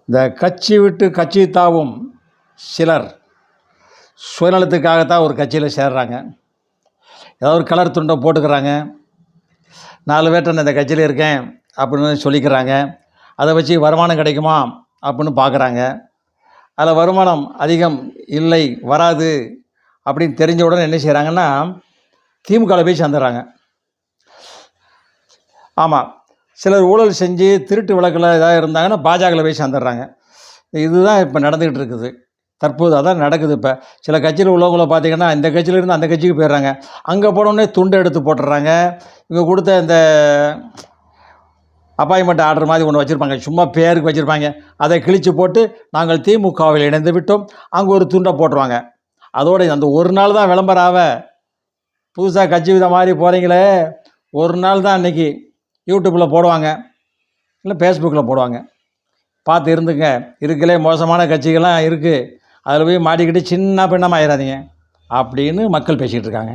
இந்த கட்சி விட்டு கட்சி தாவும் சிலர் சுயநலத்துக்காகத்தான் ஒரு கட்சியில் சேர்றாங்க. ஏதாவது ஒரு கலர் துண்டை போட்டுக்கிறாங்க, 4 பேர்ட்ட நான் இந்த கட்சியில் இருக்கேன் அப்படின்னு சொல்லிக்கிறாங்க. அதை வச்சு வருமானம் கிடைக்குமா அப்படின்னு பார்க்குறாங்க. அதில் வருமானம் அதிகம் இல்லை, வராது அப்படின்னு தெரிஞ்ச உடனே என்ன செய்கிறாங்கன்னா, திமுகவில் போய் சேர்ந்துடுறாங்க. ஆமாம், சிலர் ஊழல் செஞ்சு திருட்டு வழக்கில் ஏதாவது இருந்தாங்கன்னா பாஜகவில் போய் சேர்ந்துடுறாங்க. இதுதான் இப்போ நடந்துக்கிட்டு இருக்குது. தற்போது அதான் நடக்குது. இப்போ சில கட்சியில் உள்ளவங்கள பார்த்திங்கன்னா, இந்த கட்சியிலேருந்து அந்த கட்சிக்கு போயிடுறாங்க. அங்கே போனோடனே துண்டை எடுத்து போட்டுடுறாங்க. இவங்க கொடுத்த இந்த அப்பாயின்மெண்ட் ஆர்டர் மாதிரி ஒன்று வச்சுருப்பாங்க, சும்மா பேருக்கு வச்சுருப்பாங்க. அதை கிழித்து போட்டு நாங்கள் திமுகவில் இணைந்து விட்டோம், அங்கே ஒரு துண்டை போட்டுருவாங்க. அதோட அந்த ஒரு நாள் தான் விளம்பரம் ஆக, புதுசாக கட்சி வித மாதிரி போகிறீங்களே, ஒரு நாள் தான் அன்றைக்கி யூடியூப்பில் போடுவாங்க, இல்லை ஃபேஸ்புக்கில் போடுவாங்க. பார்த்து இருந்துங்க. இருக்கலே மோசமான கட்சிகள்லாம் இருக்குது, அதில் போய் மாட்டிக்கிட்டு சின்ன பின்னமாக ஆயிடாதீங்க அப்படின்னு மக்கள் பேசிகிட்டு இருக்காங்க.